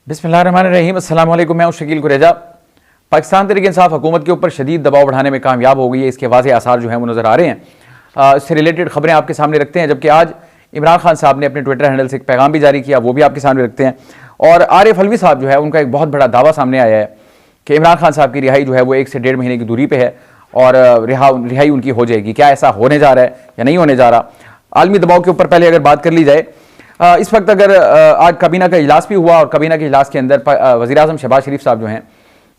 बिस्मिल्लाहिर्रहमानिर्रहीम। अस्सलाम वालेकुम। मैं हूं शकील कुरेजा। पाकिस्तान तहरीक इंसाफ हुकूमत के ऊपर शदीद दबाव बढ़ाने में कामयाब हो गई है, इसके वाज़ेह आसार जो हैं वो नज़र आ रहे हैं। इससे रिलेटेड खबरें आपके सामने रखते हैं, जबकि आज इमरान खान साहब ने अपने ट्विटर हैंडल से एक पैगाम भी जारी किया, वो भी आपके सामने रखते हैं। और आरिफ अलवी साहब जो है उनका एक बहुत बड़ा दावा सामने आया है कि इमरान खान साहब की रिहाई जो है वो 1 से 1.5 महीने की दूरी पर है और रिहाई उनकी हो जाएगी। क्या ऐसा होने जा रहा है या नहीं होने जा रहा? आलमी दबाव के ऊपर पहले अगर बात कर ली जाए, इस वक्त अगर आज काबीना का इजलास भी हुआ और काबीना के इजलास के अंदर वज़ीर-ए-आज़म शहबाज शरीफ साहब जो हैं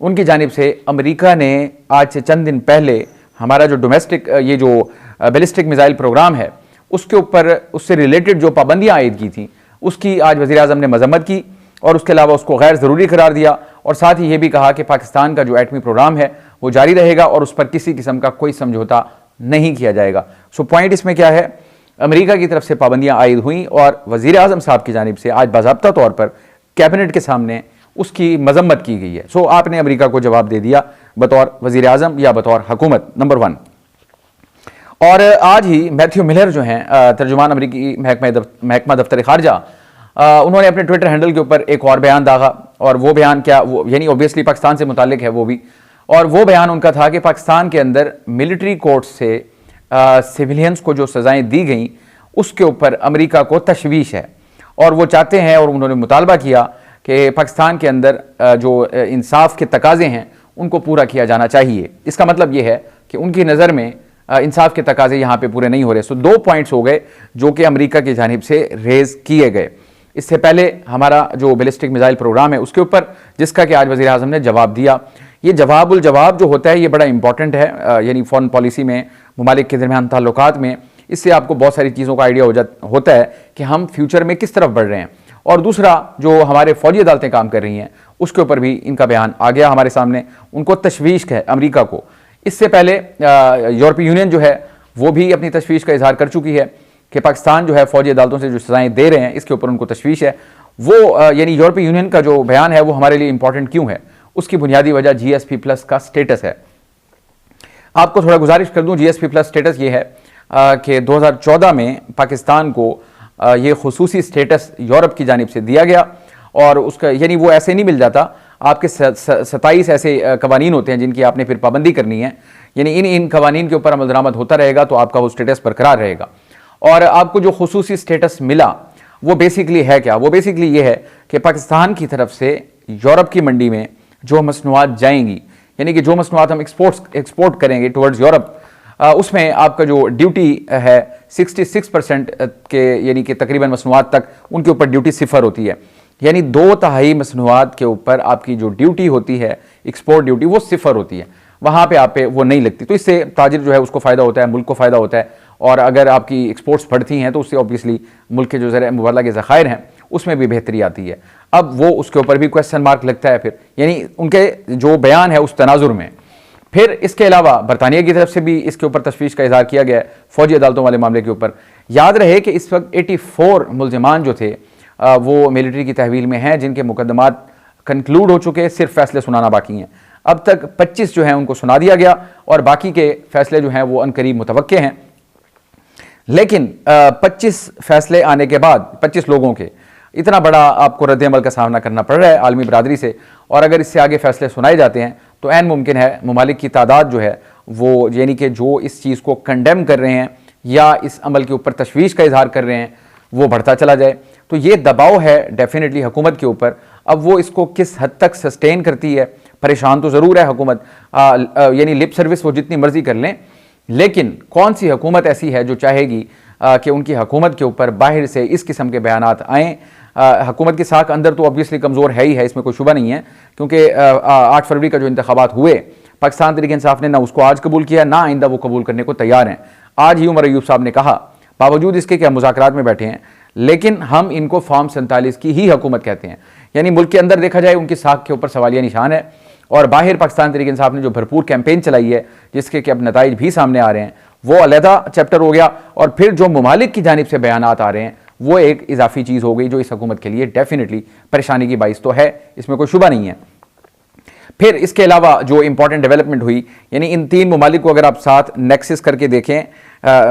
उनकी जानिब से अमेरिका ने आज से चंद दिन पहले हमारा जो डोमेस्टिक ये जो बैलिस्टिक मिसाइल प्रोग्राम है उसके ऊपर उससे रिलेटेड जो पाबंदियाँ आयद की थी उसकी आज वज़ीर-ए-आज़म ने मजम्मत की और उसके अलावा उसको गैर ज़रूरी करार दिया और साथ ही ये भी कहा कि पाकिस्तान का जो एटमी प्रोग्राम है वो जारी रहेगा और उस पर किसी किस्म का कोई समझौता नहीं किया जाएगा। सो पॉइंट इसमें क्या है, अमेरिका की तरफ से पाबंदियां आयद हुई और वज़ीर-ए-आज़म साहब की जानिब से आज बाज़ाब्ता तौर पर कैबिनेट के सामने उसकी मजम्मत की गई है। सो आपने अमेरिका को जवाब दे दिया बतौर वज़ीर-ए-आज़म या बतौर हुकूमत, नंबर 1। और आज ही मैथ्यू मिलर जो हैं तर्जुमान अमरीकी महकमा दफ्तर खारजा, उन्होंने अपने ट्विटर हैंडल के ऊपर एक और बयान दागा और वो बयान क्या, वो यानी ऑब्वियसली पाकिस्तान से मुताल्लिक है वो भी, और वो बयान उनका था कि पाकिस्तान के अंदर मिलिट्री कोर्ट से सिविलियंस को जो सज़ाएं दी गई उसके ऊपर अमेरिका को तशवीश है और वो चाहते हैं और उन्होंने मुतालबा किया कि पाकिस्तान के अंदर जो इंसाफ के तकाज़े हैं उनको पूरा किया जाना चाहिए। इसका मतलब ये है कि उनकी नज़र में इंसाफ के तकाज़े यहाँ पे पूरे नहीं हो रहे। सो 2 पॉइंट्स हो गए जो कि अमेरिका की जानिब से रेज़ किए गए। इससे पहले हमारा जो बैलिस्टिक मिसाइल प्रोग्राम है उसके ऊपर, जिसका कि आज वज़ीर-ए-आज़म ने जवाब दिया। ये जवाबुल जवाब जो होता है ये बड़ा इंपॉर्टेंट है, यानी फॉरेन पॉलिसी में, ममालिक के दरमियान ताल्लुकात में। इससे आपको बहुत सारी चीज़ों का आइडिया होता है कि हम फ्यूचर में किस तरफ बढ़ रहे हैं। और दूसरा, जो हमारे फौजी अदालतें काम कर रही हैं उसके ऊपर भी इनका बयान आ गया हमारे सामने। उनको तशवीश है अमेरिका को। इससे पहले यूरोपीय यूनियन जो है वो भी अपनी तशवीश का इजहार कर चुकी है कि पाकिस्तान जो है फौजी अदालतों से जो सज़ाएँ दे रहे हैं इसके ऊपर उनको तशवीश है। वो यानी यूरोपीय यूनियन का जो बयान है वो हमारे लिए इंपॉर्टेंट क्यों है, उसकी बुनियादी वजह GSP+ का स्टेटस है। आपको थोड़ा गुजारिश कर दूं, GSP+ स्टेटस ये है कि 2014 में पाकिस्तान को ये खुसूसी स्टेटस यूरोप की जानिब से दिया गया और उसका यानी वो ऐसे नहीं मिल जाता, आपके 27 ऐसे कवानीन होते हैं जिनकी आपने फिर पाबंदी करनी है, यानी इन कवानीन के ऊपर अमल दरामद होता रहेगा तो आपका वो स्टेटस बरकरार रहेगा। और आपको जो खुसूसी स्टेटस मिला वो बेसिकली है क्या, वो बेसिकली ये है कि पाकिस्तान की तरफ से यूरोप की मंडी में जो मसनूआत जाएंगी, यानी कि जो मसनूआत हम एक्सपोर्ट करेंगे टुवर्ड्स यूरोप, उसमें आपका जो ड्यूटी है 66% के, यानी कि तकरीबन मसनूआत तक उनके ऊपर ड्यूटी 0 होती है। यानी 2/3 मसनूआत के ऊपर आपकी जो ड्यूटी होती है, एक्सपोर्ट ड्यूटी, वो 0 होती है, वहाँ पे आप पे वो नहीं लगती। तो इससे ताजिर जो है उसको फ़ायदा होता है, मुल्क को फ़ायदा होता है। और अगर आपकी एक्सपोर्ट्स बढ़ती हैं तो उससे ऑब्वियसली मुल्क के जो ज़र मुबादला के ज़खायर हैं उसमें भी बेहतरी आती है। अब वो उसके ऊपर भी क्वेश्चन मार्क लगता है फिर, यानी उनके जो बयान है उस तनाजुर में। फिर इसके अलावा बरतानिया की तरफ से भी इसके ऊपर तशवीश का इजहार किया गया है फौजी अदालतों वाले मामले के ऊपर। याद रहे कि इस वक्त 84 मुल्ज़िमान जो थे वो मिलिट्री की तहवील में हैं, जिनके मुकदमात कंक्लूड हो चुके, सिर्फ फैसले सुनाना बाकी हैं। अब तक 25 जो हैं उनको सुना दिया गया और बाकी के फैसले जो हैं वो अनकरीब मुतवक्के हैं। लेकिन 25 फैसले आने के बाद 25 लोगों के इतना बड़ा आपको रद्द-ए-अमल का सामना करना पड़ रहा है आलमी बरादरी से, और अगर इससे आगे फैसले सुनाए जाते हैं तो ऐन मुमकिन है ममालिक की तादाद जो है वो, यानी कि जो इस चीज़ को कंडेम कर रहे हैं या इस अमल के ऊपर तशवीश का इजहार कर रहे हैं, वो बढ़ता चला जाए। तो ये दबाव है डेफिनेटली हुकूमत के ऊपर। अब वो इसको किस हद तक सस्टेन करती है, परेशान तो ज़रूर है हुकूमत, यानी लिप सर्विस वो जितनी मर्जी कर लें, लेकिन कौन सी हुकूमत ऐसी है जो चाहेगी कि उनकी हुकूमत के ऊपर बाहर से इस किस्म के बयानात आएँ। हुकूमत की साख अंदर तो ऑब्वियसली कमज़ोर है ही है, इसमें कोई शुबा नहीं है, क्योंकि 8 फरवरी का जो इंतखाबात हुए पाकिस्तान तहरीक इंसाफ ने ना उसको आज कबूल किया, ना आइंदा वो कबूल करने को तैयार हैं। आज ही उमर अयूब साहब ने कहा, बावजूद इसके कि हम मुज़ाकरात में बैठे हैं, लेकिन हम इनको फॉर्म 47 की ही हुकूमत कहते हैं। यानी मुल्क के अंदर देखा जाए उनकी साख के ऊपर सवालिया निशान है, और बाहर पाकिस्तान तहरीक इंसाफ ने जो भरपूर कैंपेन चलाई है जिसके कि अब नताइज भी सामने आ रहे हैं, वो अलहदा चैप्टर हो गया। और फिर जो ममालिक की जानिब से बयानात आ रहे हैं वो एक इजाफी चीज़ हो गई जो इस हुकूमत के लिए डेफिनेटली परेशानी की बाइस तो है, इसमें कोई शुबा नहीं है। फिर इसके अलावा जो इंपॉर्टेंट डेवलपमेंट हुई, यानी इन तीन ममालिक को अगर आप साथ नेक्सिस करके देखें,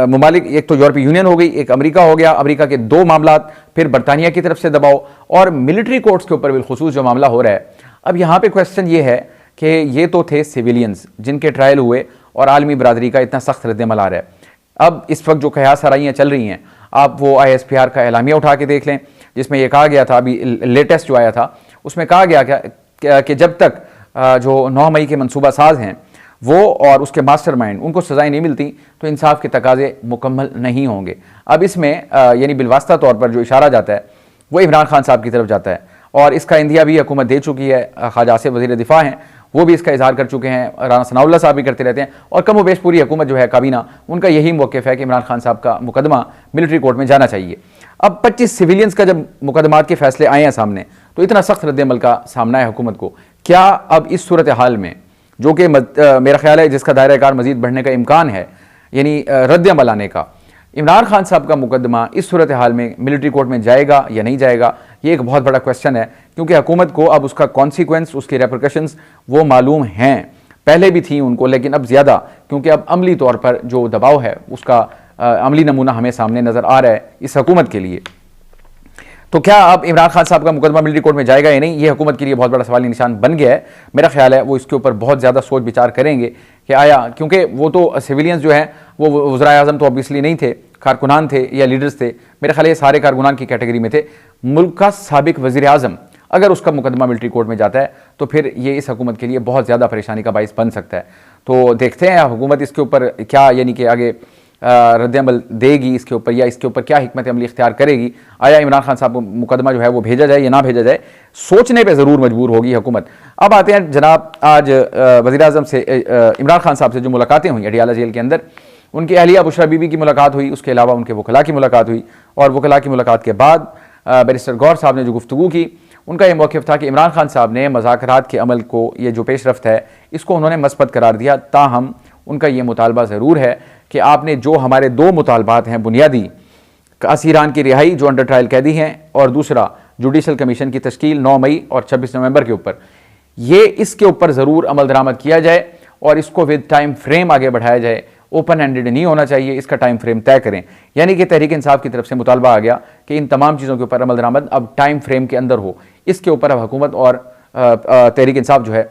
ममालिक एक तो यूरोपीय यूनियन हो गई, एक अमेरिका हो गया, अमेरिका के दो मामलात, फिर बरतानिया की तरफ से दबाव और मिलिट्री कोर्ट्स के ऊपर बिलखुसूस जो मामला हो रहा है। अब यहाँ पे क्वेश्चन ये है कि ये तो थे सिविलियंस जिनके ट्रायल हुए और आलमी बरादरी का इतना सख्त रद्दमल आ रहा है। अब इस वक्त जो कयास सराइयाँ चल रही हैं, आप वो ISPR का एलामिया उठा के देख लें, जिसमें यह कहा गया था, अभी लेटेस्ट जो आया था उसमें कहा गया कि जब तक जो 9 मई के मनसूबा साज हैं वो और उसके मास्टरमाइंड उनको सजाएं नहीं मिलती तो इंसाफ के तकाजे मुकम्मल नहीं होंगे। अब इसमें यानी बिलवास्ता तौर पर जो इशारा जाता है वो इमरान खान साहब की तरफ जाता है और इसका इंदिया भी हुकूमत दे चुकी है। ख्वाजा आसिफ वज़ीर दिफा हैं, वो भी इसका इजहार कर चुके हैं, राना सनाउल्लाह साहब भी करते रहते हैं और कम व बेश पूरी हुकूमत जो है काबीना, उनका यही मौक़िफ़ है कि इमरान खान साहब का मुकदमा मिलिट्री कोर्ट में जाना चाहिए। अब 25 सिविलियंस का जब मुकदमात के फैसले आए हैं सामने, तो इतना सख्त रद्दमल का सामना है हुकूमत को। क्या अब इस सूरत हाल में, जो कि मेरा ख्याल है जिसका दायरा कार मज़ीद बढ़ने का इम्कान है, यानी रद्दमल आने का, इमरान खान साहब का मुकदमा इस सूरत हाल में मिलिट्री कोर्ट में जाएगा या नहीं जाएगा, ये एक बहुत बड़ा क्वेश्चन है। क्योंकि हुकूमत को अब उसका कॉन्सिक्वेंस, उसकी रेपरकशंस वो मालूम हैं, पहले भी थी उनको, लेकिन अब ज़्यादा, क्योंकि अब अमली तौर पर जो दबाव है उसका अमली नमूना हमें सामने नज़र आ रहा है इस हुकूमत के लिए। तो क्या अब इमरान खान साहब का मुकदमा मिलिट्री कोर्ट में जाएगा या नहीं, ये हुकूमत के लिए बहुत बड़ा सवाली निशान बन गया है। मेरा ख्याल है वो इसके ऊपर बहुत ज़्यादा सोच विचार करेंगे कि आया, क्योंकि वो तो सिविलियंस जो हैं वो वज़ीर आज़म तो ऑब्वियसली नहीं थे, कारकुनान थे या लीडर्स थे। मेरे ख्याल ये सारे कारकुनान की कैटेगरी में थे। मुल्क का साबिक वज़ीर आज़म अगर उसका मुकदमा मिलिट्री कोर्ट में जाता है तो फिर ये इस हुकूमत के लिए बहुत ज़्यादा परेशानी का बाइस बन सकता है। तो देखते हैं हुकूमत इसके ऊपर क्या, यानी कि आगे रद्दमल देगी इसके ऊपर, या इसके ऊपर क्या हिकमत अमली इख्तियार करेगी। आया इमरान खान साहब को मुकदमा जो है वो भेजा जाए या ना भेजा जाए, सोचने पे ज़रूर मजबूर होगी हुकूमत। अब आते हैं जनाब, आज वज़ीर आज़म से इमरान खान साहब से जो मुलाकातें हुई अडियाला जेल के अंदर, उनकी अहलिया बुशरा बीबी की मुलाकात हुई, उसके अलावा उनके वकला की मुलाकात हुई और वकला की मुलाकात के बाद बैरिस्टर गौर साहब ने जो गुफ्तगू की, उनका ये मौक़िफ़ था कि इमरान खान साहब ने मुज़ाकरात के अमल को, ये जो पेशरफ्त है इसको उन्होंने मस्बत करार दिया। ताहम उनका ये मुतालबा ज़रूर है कि आपने जो हमारे दो मुतालबात हैं बुनियादी, असीरान की रिहाई जो अंडर ट्रायल कैदी हैं और दूसरा जुडिशल कमीशन की तश्कील 9 मई और 26 नवंबर के ऊपर, ये इसके ऊपर ज़रूर अमल दरामद किया जाए और इसको विद टाइम फ्रेम आगे बढ़ाया जाए। ओपन एंडेड नहीं होना चाहिए, इसका टाइम फ्रेम तय करें। यानी कि तहरीक इंसाफ की तरफ से मुतालबा आ गया कि इन तमाम चीज़ों के ऊपर अमल दरामद अब टाइम फ्रेम के अंदर हो। इसके ऊपर अब हुकूमत और तहरीक इंसाफ जो है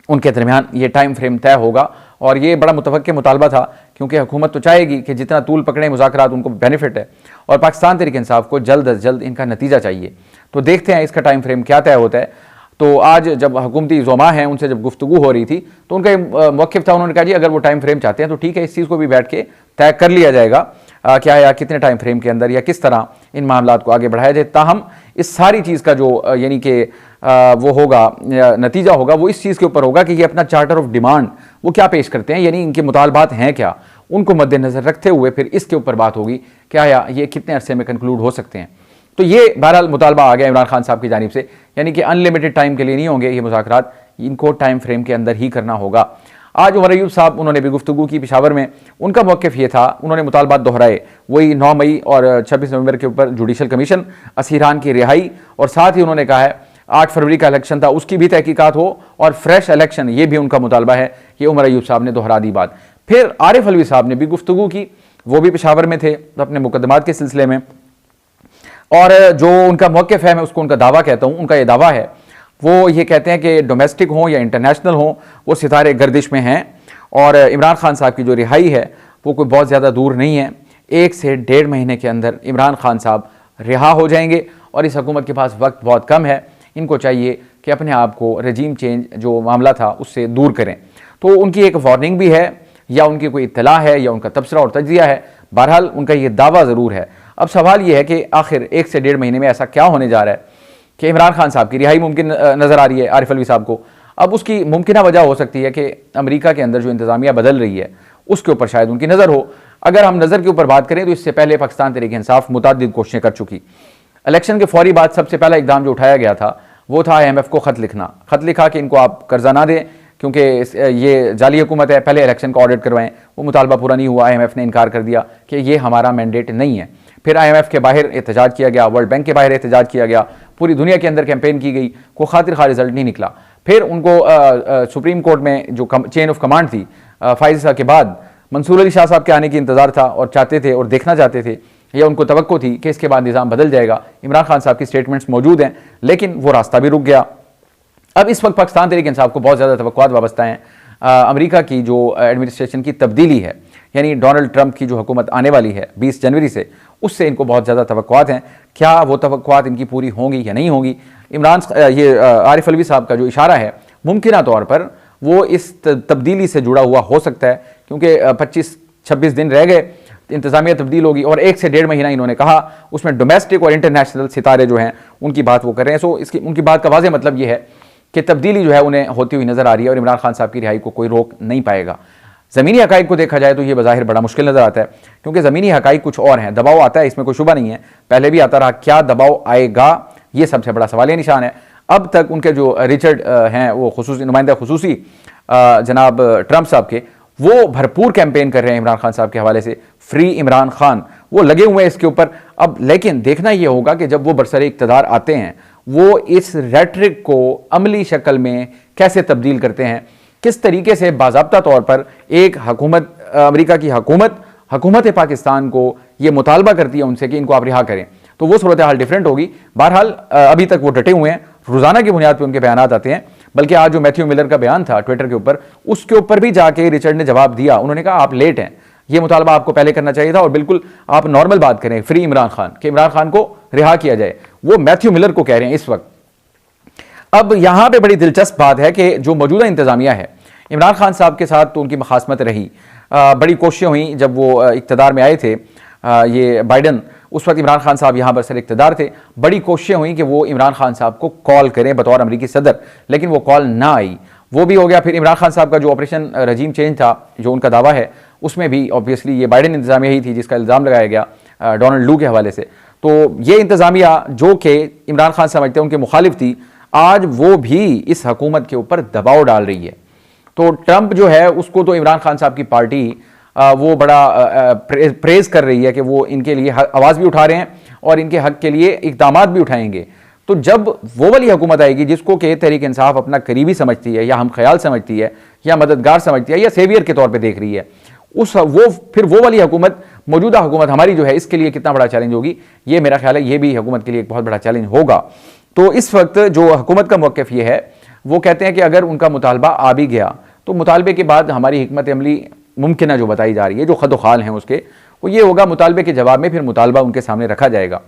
उनके दरमियान ये टाइम फ्रेम तय होगा और ये बड़ा मुतवक्के मुतालबा था, क्योंकि हुकूमत तो चाहेगी कि जितना तूल पकड़े मुज़ाकरात उनको बेनिफिट है और पाकिस्तान तहरीक इंसाफ को जल्द अज जल्द इनका नतीजा चाहिए। तो देखते हैं इसका टाइम फ्रेम क्या तय होता है। तो आज जब हुकूमती ज़ुमा हैं उनसे जब गुफ्तगू हो रही थी तो उनका मौक़िफ़ था, उन्होंने कहा जी अगर वो टाइम फ्रेम चाहते हैं तो ठीक है, इस चीज़ को भी बैठ के तय कर लिया जाएगा क्या या कितने टाइम फ्रेम के अंदर या किस तरह इन मामलात को आगे बढ़ाया जाए। ताहम इस सारी चीज़ का जो यानी कि वो होगा, नतीजा होगा, वो इस चीज़ के ऊपर होगा कि ये अपना चार्टर ऑफ डिमांड वो क्या पेश करते हैं, यानी इनके मुतालबात हैं क्या, उनको मद्देनज़र रखते हुए फिर इसके ऊपर बात होगी क्या या ये कितने अरसे में कंक्लूड हो सकते हैं। तो ये बहरहाल मुतालबा आ गया इमरान खान साहब की जानिब से, यानी कि अनलिमिटेड टाइम के लिए नहीं होंगे ये मुज़ाकरात, इनको टाइम फ्रेम के अंदर ही करना होगा। आज उमर अयूब साहब उन्होंने भी गुफ्तगू की पेशावर में, उनका मौक़िफ़ ये था, उन्होंने मुतालबात दोहराए, वही 9 मई और 26 नवंबर के ऊपर जुडिशल कमीशन, असीरान की रिहाई और साथ ही उन्होंने कहा है 8 फरवरी का इलेक्शन था उसकी भी तहकीकात हो और फ्रेश इलेक्शन, ये भी उनका मुतालबा है। ये उमर अयूब साहब ने दोहरा दी बात। फिर आरिफ अलवी साहब ने भी गुफ्तगू की, वो भी पेशावर में थे अपने मुकदमात के सिलसिले में, और जो उनका मौक़िफ़ है, मैं उसको उनका दावा कहता हूँ, उनका ये दावा है, वो ये कहते हैं कि डोमेस्टिक हों या इंटरनेशनल हों, वो सितारे गर्दिश में हैं और इमरान खान साहब की जो रिहाई है वो कोई बहुत ज़्यादा दूर नहीं है। 1 से 1.5 महीने के अंदर इमरान खान साहब रिहा हो जाएंगे और इस हुकूमत के पास वक्त बहुत कम है। इनको चाहिए कि अपने आप को रजीम चेंज जो मामला था उससे दूर करें। तो उनकी एक वार्निंग भी है या उनकी कोई इत्तला है या उनका तबसरा और तज्जिया है, बहरहाल उनका ये दावा ज़रूर है। अब सवाल ये है कि आखिर 1 से 1.5 महीने में ऐसा क्या होने जा रहा है कि इमरान खान साहब की रिहाई मुमकिन नज़र आ रही है आरिफ अलवी साहब को। अब उसकी मुमकिन वजह हो सकती है कि अमेरिका के अंदर जो इंतज़ामिया बदल रही है उसके ऊपर शायद उनकी नज़र हो। अगर हम नज़र के ऊपर बात करें तो इससे पहले पाकिस्तान तहरीक इंसाफ मुतअद्दिद कोशिशें कर चुकी। इलेक्शन के फौरी बाद सबसे पहला इकदाम जो उठाया गया था वो था IMF को ख़त लिखना। ख़त लिखा कि इनको आप कर्जा ना दें क्योंकि ये जाली हुकूमत है, पहले इलेक्शन का ऑडिट करवाएं। वो मुतालबा पूरा नहीं हुआ, IMF ने इनकार कर दिया कि ये हमारा मैंडेट नहीं है। फिर IMF के बाहर एहतजाज किया गया, वर्ल्ड बैंक के बाहर एहतजाज किया गया, पूरी दुनिया के अंदर कैंपेन की गई, कोई खातिर खा रिजल्ट नहीं निकला। फिर उनको सुप्रीम कोर्ट में जो चेन ऑफ कमांड थी फाइज़ के बाद मंसूर अली शाह साहब के आने की इंतज़ार था और चाहते थे और देखना चाहते थे, या उनको तवक्को थी कि इसके बाद निज़ाम बदल जाएगा। इमरान खान साहब की स्टेटमेंट्स मौजूद हैं, लेकिन वो रास्ता भी रुक गया। अब इस वक्त पाकिस्तान तहरीक इंसाफ को बहुत ज़्यादा तवक्कुआत वाबस्ता हैं अमेरिका की जो एडमिनिस्ट्रेशन की तब्दीली है, यानी डोनाल्ड ट्रंप की जो हुकूमत आने वाली है 20 जनवरी से, उससे इनको बहुत ज़्यादा तवक्कुआत हैं। क्या वो तवक्कुआत इनकी पूरी होंगी या नहीं होंगी? आरिफ अलवी साहब का जो इशारा है, मुमकिन तौर पर वो इस तब्दीली से जुड़ा हुआ हो सकता है, क्योंकि 25-26 दिन रह गए, इंतज़ामिया तब्दील होगी और 1 से 1.5 महीना इन्होंने कहा, उसमें डोमेस्टिक और इंटरनेशनल सितारे जो हैं उनकी बात वो कर रहे हैं। सो इसकी उनकी बात का वाज़ेह मतलब ये है कि तब्दीली जो है उन्हें होती हुई नज़र आ रही है और इमरान खान साहब की रिहाई को कोई रोक नहीं पाएगा। ज़मीनी हक़ाइक़ को देखा जाए तो ये बज़ाहिर बड़ा मुश्किल नज़र आता है, क्योंकि ज़मीनी हक़ाइक़ कुछ और हैं। दबाव आता है, इसमें कोई शुबा नहीं है, पहले भी आता रहा। क्या दबाव आएगा, ये सबसे बड़ा सवालिया निशान है। अब तक उनके जो रिचर्ड हैं, वो खुसूसी नुमाइंदा खुसूसी जनाब ट्रंप साहब के, वो भरपूर कैंपेन कर रहे हैं इमरान खान साहब के हवाले से, फ्री इमरान खान, वो लगे हुए हैं इसके ऊपर। अब लेकिन देखना ये होगा कि जब वो बरसरे इक़्तिदार आते हैं, वो इस रेटरिक को अमली शक्ल में कैसे तब्दील करते हैं, किस तरीके से बाज़ाब्ता तौर पर एक हुकूमत, अमेरिका की हुकूमत पाकिस्तान को ये मुतालबा करती है उनसे कि इनको आप रिहा करें, तो वो सूरत हाल डिफरेंट होगी। बहरहाल अभी तक वो डटे हुए हैं, रोज़ाना की बुनियाद पर उनके बयान आते हैं। बल्कि आज जो मैथ्यू मिलर का बयान था ट्विटर के ऊपर, उसके ऊपर भी जाके रिचर्ड ने जवाब दिया। उन्होंने कहा आप लेट हैं, ये मुतालबा आपको पहले करना चाहिए था, और बिल्कुल आप नॉर्मल बात करें फ्री इमरान खान, कि इमरान खान को रिहा किया जाए। वो मैथ्यू मिलर को कह रहे हैं इस वक्त। अब यहां पे बड़ी दिलचस्प बात है कि जो मौजूदा इंतजामिया है, इमरान खान साहब के साथ तो उनकी मुखासमत रही, बड़ी कोशिशें हुई। जब वो इक़्तिदार में आए थे ये बाइडन, उस वक्त इमरान खान साहब यहाँ बरसर इक़्तिदार थे, बड़ी कोशिशें हुई कि वो इमरान खान साहब को कॉल करें बतौर अमरीकी सदर, लेकिन वो कॉल ना आई, वो भी हो गया। फिर इमरान खान साहब का जो ऑपरेशन रजीम चेंज था, जो उनका दावा है, उसमें भी ऑब्वियसली ये बाइडन इंतजामिया ही थी जिसका इल्ज़ाम लगाया गया डोनाल्ड लू के हवाले से। तो ये इंतजामिया जो कि इमरान खान समझते हैं उनके मुखालिफ थी, आज वो भी इस हुकूमत के ऊपर दबाव डाल रही है। तो ट्रंप जो है उसको तो इमरान खान साहब की पार्टी वो बड़ा प्रेज कर रही है कि वो इनके लिए आवाज़ भी उठा रहे हैं और इनके हक के लिए इक़दामात भी उठाएंगे। तो जब वो वाली हुकूमत आएगी जिसको कि तहरीक इंसाफ अपना करीबी समझती है, या हम ख्याल समझती है, या मददगार समझती है, या सेवियर के तौर पे देख रही है, फिर वो वाली हुकूमत, मौजूदा हुकूमत हमारी जो है, इसके लिए कितना बड़ा चैलेंज होगी, ये मेरा ख्याल है ये भी हुकूमत के लिए एक बहुत बड़ा चैलेंज होगा। तो इस वक्त जो हुकूमत का मौक़िफ़ ये है, वो कहते हैं कि अगर उनका मुतालबा आ भी गया तो मुतालबे के बाद हमारी हिकमत अमली मुमकिन जो बताई जा रही है, जो खदोखाल हैं उसके, वो ये होगा, मुतालबे के जवाब में फिर मुतालबा उनके सामने रखा जाएगा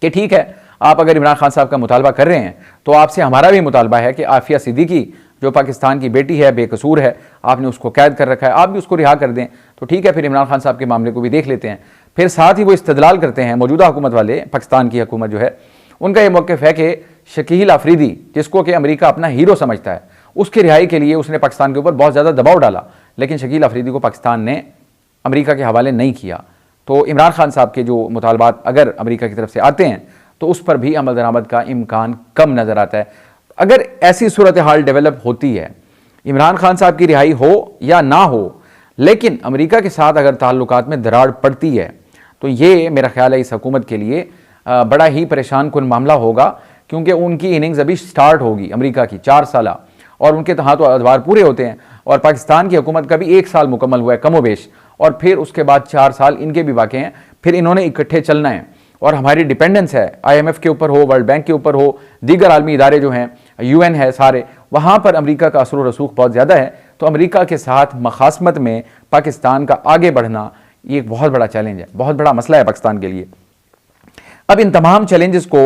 कि ठीक है, आप अगर इमरान खान साहब का मुतालबा कर रहे हैं तो आपसे हमारा भी मुतालबा है कि आफिया सिद्दीकी जो पाकिस्तान की बेटी है, बेकसूर है, आपने उसको कैद कर रखा है, आप भी उसको रिहा कर दें। तो ठीक है, फिर इमरान खान साहब के मामले को भी देख लेते हैं। फिर साथ ही वो इस्तदलाल करते हैं, मौजूदा हुकूमत वाले, पाकिस्तान की हुकूमत जो है, उनका ये मौक़िफ़ है कि शकील अफरीदी, जिसको कि अमेरिका अपना हीरो समझता है, उसकी रिहाई के लिए उसने पाकिस्तान के ऊपर बहुत ज़्यादा दबाव डाला, लेकिन शकील अफरीदी को पाकिस्तान ने अमेरिका के हवाले नहीं किया। तो इमरान खान साहब के जो मुतालबात अगर अमेरिका की तरफ से आते हैं तो उस पर भी अमल दरामद का इम्कान कम नज़र आता है। अगर ऐसी सूरत हाल डेवलप होती है, इमरान खान साहब की रिहाई हो या ना हो, लेकिन अमेरिका के साथ अगर ताल्लुकात में दरार पड़ती है, तो ये मेरा ख्याल है इस हुकूमत के लिए बड़ा ही परेशान कुन मामला होगा, क्योंकि उनकी इनिंग्स अभी स्टार्ट होगी अमेरिका की 4 साल, और उनके तहाँ तो अदवार पूरे होते हैं, और पाकिस्तान की हुकूमत का भी 1 साल मुकम्मल हुआ है कमोबेश, और फिर उसके बाद 4 साल इनके भी बाकी हैं। फिर इन्होंने इकट्ठे चलना है, और हमारी डिपेंडेंस है IMF के ऊपर हो, वर्ल्ड बैंक के ऊपर हो, दीगर आलमी इदारे जो हैं, UN है सारे, वहाँ पर अमेरिका का असर रसूख बहुत ज़्यादा है। तो अमेरिका के साथ मखासमत में पाकिस्तान का आगे बढ़ना ये एक बहुत बड़ा चैलेंज है, बहुत बड़ा मसला है पाकिस्तान के लिए। अब इन तमाम चैलेंजेस को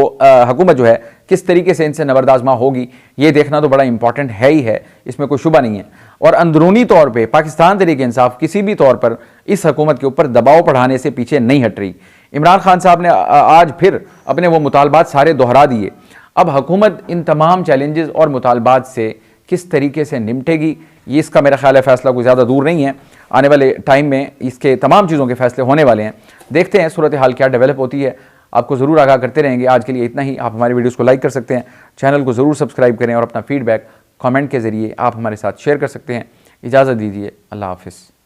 हुकूमत जो है किस तरीके से इनसे नबरदाजमा होगी, ये देखना तो बड़ा इंपॉर्टेंट है ही है, इसमें कोई शुबा नहीं है। और अंदरूनी तौर पे पाकिस्तान तहरीक इंसाफ किसी भी तौर पर इस हुकूमत के ऊपर दबाव बढ़ाने से पीछे नहीं हट रही। इमरान खान साहब ने आज फिर अपने वो मुतालबात सारे दोहरा दिए। अब हुकूमत इन तमाम चैलेंजेस और मुतालबात से किस तरीके से निपटेगी, ये इसका मेरा ख्याल है फैसला कोई ज़्यादा दूर नहीं है। आने वाले टाइम में इसके तमाम चीज़ों के फैसले होने वाले हैं। देखते हैं सूरत हाल क्या डेवलप होती है, आपको ज़रूर आगाह करते रहेंगे। आज के लिए इतना ही। आप हमारी वीडियोस को लाइक कर सकते हैं, चैनल को ज़रूर सब्सक्राइब करें, और अपना फीडबैक कमेंट के ज़रिए आप हमारे साथ शेयर कर सकते हैं। इजाज़त दीजिए, अल्लाह हाफ़िज़।